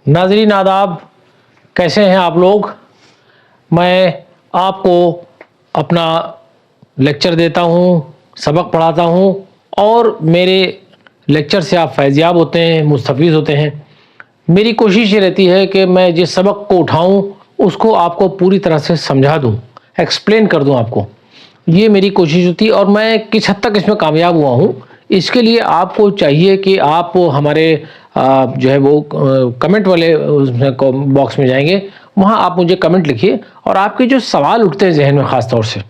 नाज़रीन आदाब, कैसे हैं आप लोग। मैं आपको अपना लेक्चर देता हूँ, सबक पढ़ाता हूँ और मेरे लेक्चर से आप फैज़याब होते हैं, मुस्तफ़ीज़ होते हैं। मेरी कोशिश ये रहती है कि मैं जिस सबक को उठाऊँ उसको आपको पूरी तरह से समझा दूँ, एक्सप्लेन कर दूँ आपको। ये मेरी कोशिश होती है और मैं किस हद तक इसमें कामयाब हुआ हूँ, इसके लिए आपको चाहिए कि आप हमारे जो है वो कमेंट वाले उसमें बॉक्स में जाएंगे, वहाँ आप मुझे कमेंट लिखिए और आपके जो सवाल उठते हैं जहन में ख़ास तौर से,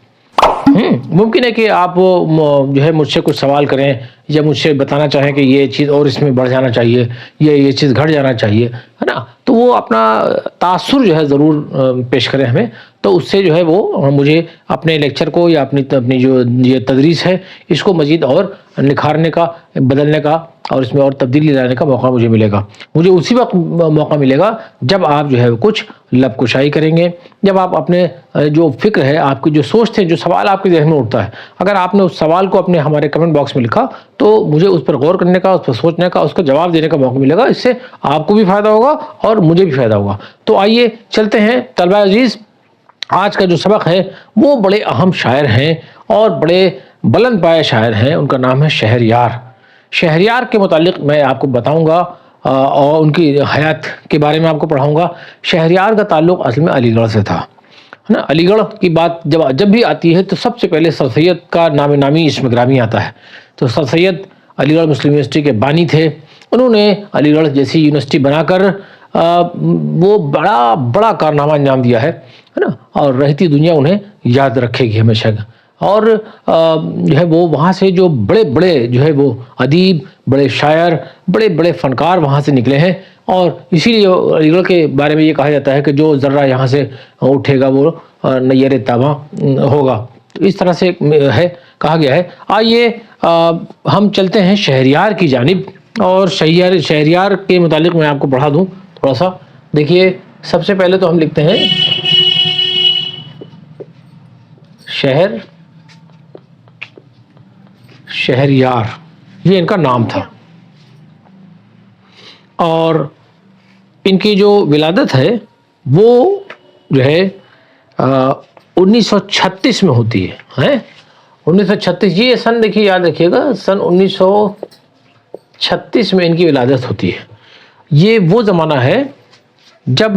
मुमकिन है कि आप जो है मुझसे कुछ सवाल करें या मुझसे बताना चाहें कि ये चीज़ और इसमें बढ़ जाना चाहिए, ये चीज़ घट जाना चाहिए, है ना। तो वो अपना तासुर जो है ज़रूर पेश करें हमें, तो उससे जो है वो मुझे अपने लेक्चर को या अपनी जो ये तदरीस है इसको मज़ीद और निखारने का, बदलने का और इसमें और तब्दीली लाने का मौका मुझे मिलेगा। मुझे उसी वक्त मौका मिलेगा जब आप जो है कुछ लब कुशाई करेंगे, जब आप अपने जो फ़िक्र है, आपकी जो सोच थे, जो सवाल आपके ज़हन में उठता है, अगर आपने उस सवाल को अपने हमारे कमेंट बॉक्स में लिखा तो मुझे उस पर गौर करने का, उस पर सोचने का, उसका जवाब देने का मौका मिलेगा। इससे आपको भी फ़ायदा होगा और मुझे भी फ़ायदा होगा। तो आइए चलते हैं तलबा अज़ीज़, आज का जो सबक है वो बड़े अहम शायर हैं और बड़े बुलंद पाए शायर हैं। उनका नाम है शहरयार। शहरयार के मुतालिक मैं आपको बताऊंगा और उनकी हयात के बारे में आपको पढ़ाऊंगा। शहरयार का ताल्लुक़ असल में अलीगढ़ से था, है ना। अलीगढ़ की बात जब भी आती है तो सबसे पहले सर सैयद का नामी इसम ग्रामी आता है। तो सर सैयद अलीगढ़ मुस्लिम यूनिवर्सिटी के बानी थे। उन्होंने अलीगढ़ जैसी यूनिवर्सिटी बनाकर वो बड़ा बड़ा कारनामा अंजाम दिया है ना। और रहती दुनिया उन्हें याद रखेगी हमेशा। और जो है वो वहाँ से जो बड़े बड़े जो है वो अदीब, बड़े शायर, बड़े बड़े फ़नकार वहाँ से निकले हैं। और इसीलिए अलीगढ़ के बारे में ये कहा जाता है कि जो ज़र्रा यहाँ से उठेगा वो नैयर ताबा होगा। इस तरह से है, कहा गया है। आइए हम चलते हैं शहरयार की जानिब और शहरयार के मुतालिक मैं आपको पढ़ा दूँ थोड़ा सा। देखिए, सबसे पहले तो हम लिखते हैं शहरयार, ये इनका नाम था। और इनकी जो विलादत है वो जो है 1936 में होती है 1936। ये सन देखिए, याद रखिएगा, सन 1936 में इनकी विलादत होती है। ये वो ज़माना है जब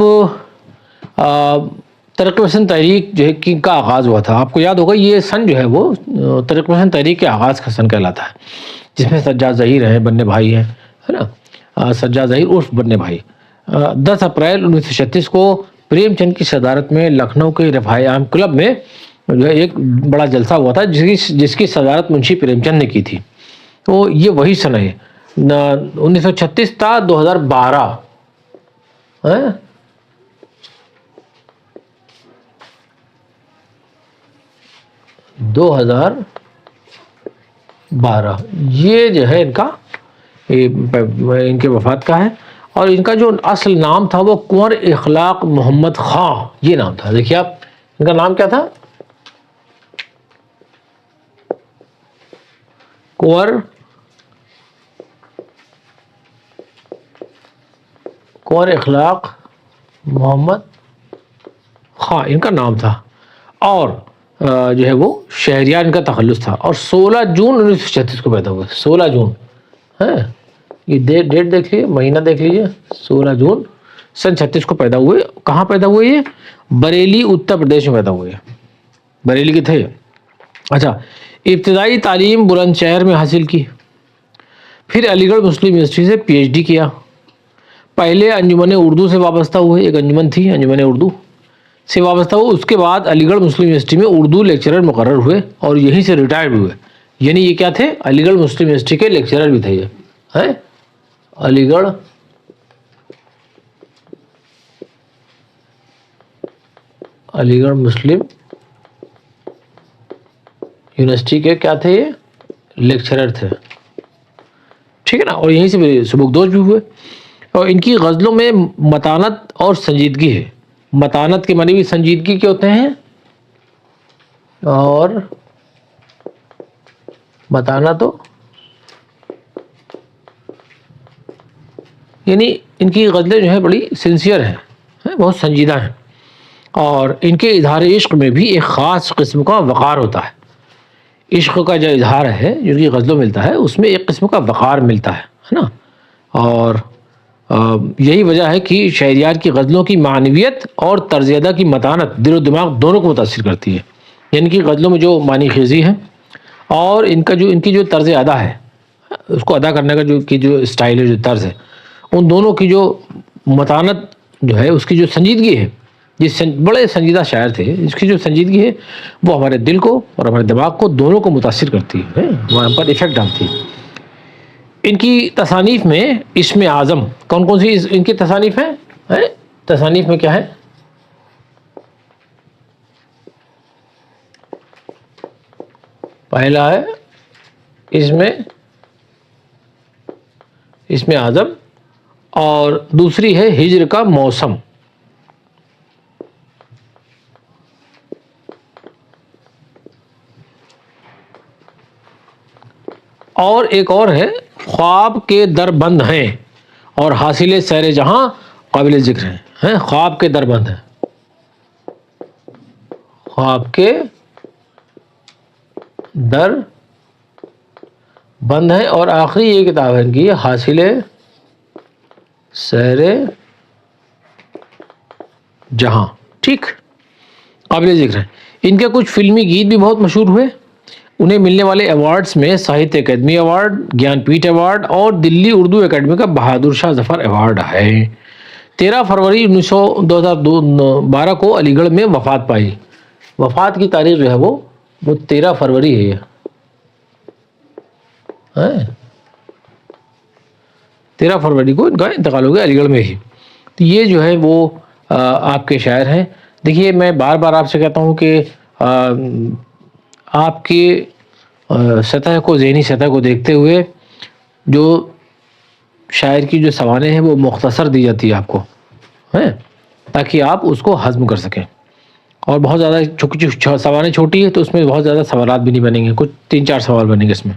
तरक्की पसंद तहरीक जो है का आगाज़ हुआ था। आपको याद होगा ये सन जो है वो तरक्की पसंद तहरीक के आगाज़ का सन कहलाता है, जिसमें सज्जाद ज़हीर हैं, बन्ने भाई हैं, है ना। सज्जाद ज़हीर उर्फ बन्ने भाई 10 अप्रैल 1936 को प्रेमचंद की सदारत में लखनऊ के रफ़ाए आम क्लब में जो है एक बड़ा जलसा हुआ था, जिसकी सदारत मुंशी प्रेमचंद ने की थी। तो ये वही सन है 1936 था 2012 है। 2012 ये जो है इनके वफात का है। और इनका जो असल नाम था वो कुंवर इखलाक मोहम्मद खां, ये नाम था। देखिए आप, इनका नाम क्या था? कुंवर इखलाक मोहम्मद खां इनका नाम था। और जो है वो शहरयार इनका तखल्लुस था। और 16 जून 1936 को पैदा हुए। 16 जून है, ये डेट देख लीजिए, महीना देख लीजिए। 16 जून सन 36 को पैदा हुए। कहाँ पैदा हुए? ये बरेली उत्तर प्रदेश में पैदा हुए। बरेली के थे। अच्छा, इब्तदाई तालीम बुलंदशहर में हासिल की, फिर अलीगढ़ मुस्लिम यूनिवर्सिटी से PhD किया। पहले अंजुमन उर्दू से वाबस्ता हुए, एक अंजुमन थी अंजुमन उर्दू से वाबस्ता हुए। उसके बाद अलीगढ़ मुस्लिम यूनिवर्सिटी में उर्दू लेक्चरर मुकर्रर हुए और यहीं से रिटायर्ड हुए। यानी ये क्या थे? अलीगढ़ मुस्लिम यूनिवर्सिटी के लेक्चरर भी थे ये, हैं? अलीगढ़ मुस्लिम यूनिवर्सिटी के क्या थे? ये लेक्चरर थे, ठीक है ना। और यहीं से सबकदोश भी हुए। और इनकी गज़लों में मतानत और संजीदगी है। मतानत के माने भी संजीदगी के होते हैं, और बताना तो यानी ان کی غزلیں جو ہیں بڑی سنسیئر ہیں، بہت سنجیدہ ہیں، اور ان کے اظہار عشق میں بھی ایک خاص قسم کا وقار ہوتا ہے۔ عشق کا جو اظہار ہے جو کہ غزلوں ملتا ہے اس میں ایک قسم کا وقار ملتا ہے نا، اور یہی وجہ ہے کہ شہریار کی غزلوں کی معنویت اور طرز ادا کی متانت دل و دماغ دونوں کو متاثر کرتی ہے۔ یعنی کہ غزلوں میں جو معنی خیزی ہے اور ان کی جو طرز ادا ہے، اس کو ادا کرنے کا جو اسٹائل ہے، جو طرز ہے، ان دونوں کی جو متانت جو ہے، اس کی جو سنجیدگی ہے، بڑے سنجیدہ شاعر تھے، اس کی جو سنجیدگی ہے وہ ہمارے دل کو اور ہمارے دماغ کو دونوں کو متاثر کرتی ہے، وہاں پر ایفیکٹ ڈالتی ہے۔ ان کی تصانیف میں اسم اعظم کون کون سی ان کی تصانیف ہیں؟ تصانیف میں کیا ہے؟ پہلا ہے اسم اعظم، اور دوسری ہے ہجر کا موسم، اور ایک اور ہے خواب کے در بند ہیں اور حاصل سیر جہاں قابل ذکر ہیں۔ خواب کے در بند ہیں، خواب کے در بند ہیں، اور آخری یہ کتاب ہے ان کی حاصل سیر جہاں، ٹھیک، قابل ذکر ہیں۔ ان کے کچھ فلمی گیت بھی بہت مشہور ہوئے۔ انہیں ملنے والے ایوارڈز میں ساہتیہ اکیڈمی ایوارڈ، گیان پیٹھ ایوارڈ اور دلی اردو اکیڈمی کا بہادر شاہ ظفر ایوارڈ ہے۔ 13 فروری 2012 کو علی گڑھ میں وفات پائی۔ وفات کی تاریخ جو ہے وہ 13 فروری ہے، 13 فروری کو ان کا انتقال ہو گیا علی گڑھ میں ہی۔ تو یہ جو ہے وہ آپ کے شاعر ہیں۔ دیکھیے میں بار بار آپ سے کہتا ہوں کہ آپ کی سطح کو، ذہنی سطح کو دیکھتے ہوئے جو شاعر کی جو سوانح ہیں وہ مختصر دی جاتی ہے آپ کو، تاکہ آپ اس کو ہضم کر سکیں، اور بہت زیادہ سوانح چھوٹی ہے تو اس میں بہت زیادہ سوالات بھی نہیں بنیں گے، کچھ 3-4 سوال بنیں گے اس میں۔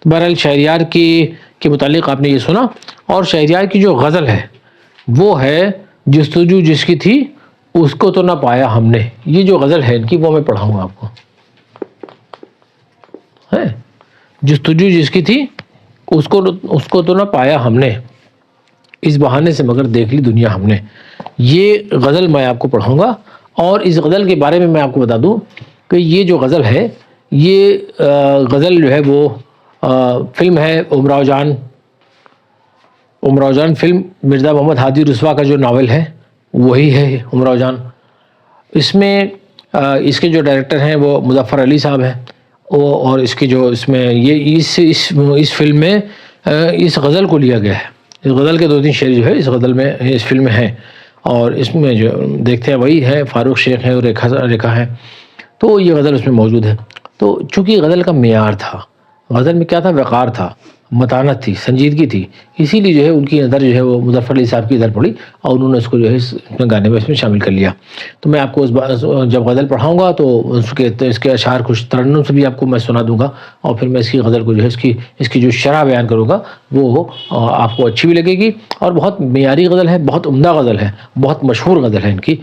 تو بہرحال شہریار کے متعلق آپ نے یہ سنا، اور شہریار کی جو غزل ہے وہ ہے جستجو جس کی تھی اس کو تو نہ پایا ہم نے۔ یہ جو غزل ہے ان کی وہ میں پڑھاؤں گا آپ کو، جستجو جس کی تھی اس کو تو نہ پایا ہم نے، اس بہانے سے مگر دیکھ لی دنیا ہم نے۔ یہ غزل میں آپ کو پڑھاؤں گا، اور اس غزل کے بارے میں آپ کو بتا دوں کہ یہ جو غزل ہے، یہ غزل جو ہے وہ فلم ہے امراؤ جان فلم، مرزا محمد ہادی رسوا کا جو ناول ہے وہی ہے امراؤ جان۔ اس میں اس کے جو ڈائریکٹر ہیں وہ مظفر علی صاحب ہیں، اور اس کی جو اس میں یہ اس فلم میں اس غزل کو لیا گیا ہے۔ اس غزل کے 2-3 شعر جو ہے اس غزل میں، اس فلم میں ہیں، اور اس میں جو دیکھتے ہیں وہی ہے، فاروق شیخ ہیں اور ریکھا ہے، تو یہ غزل اس میں موجود ہے۔ تو چونکہ غزل کا معیار تھا، غزل میں کیا تھا؟ وقار تھا، متانت تھی، سنجیدگی تھی، اسی لیے جو ہے ان کی نظر جو ہے وہ مظفر علی صاحب کی نظر پڑی، اور انہوں نے اس کو جو ہے اپنے گانے میں اس میں شامل کر لیا۔ تو میں آپ کو جب غزل پڑھاؤں گا تو اس کے اشعار کچھ ترنم سے بھی آپ کو میں سنا دوں گا، اور پھر میں اس کی غزل کو جو ہے اس کی جو شرح بیان کروں گا وہ آپ کو اچھی بھی لگے گی، اور بہت معیاری غزل ہے، بہت عمدہ غزل ہے، بہت مشہور غزل ہے ان کی۔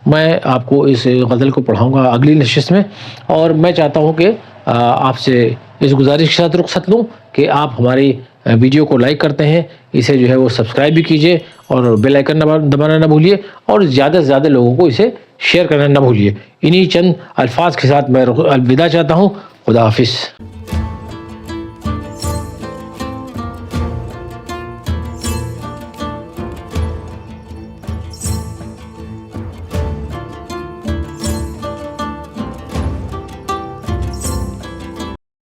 میں آپ کو اس غزل کو پڑھاؤں گا اگلی نشست میں، اور میں چاہتا ہوں کہ آپ سے اس گزارش کے ساتھ رخصت لوں کہ آپ ہماری ویڈیو کو لائک کرتے ہیں، اسے جو ہے وہ سبسکرائب بھی کیجئے، اور بیل آئیکن دبانا نہ بھولیے، اور زیادہ سے زیادہ لوگوں کو اسے شیئر کرنا نہ بھولیے۔ انہی چند الفاظ کے ساتھ میں الوداع چاہتا ہوں۔ خدا حافظ۔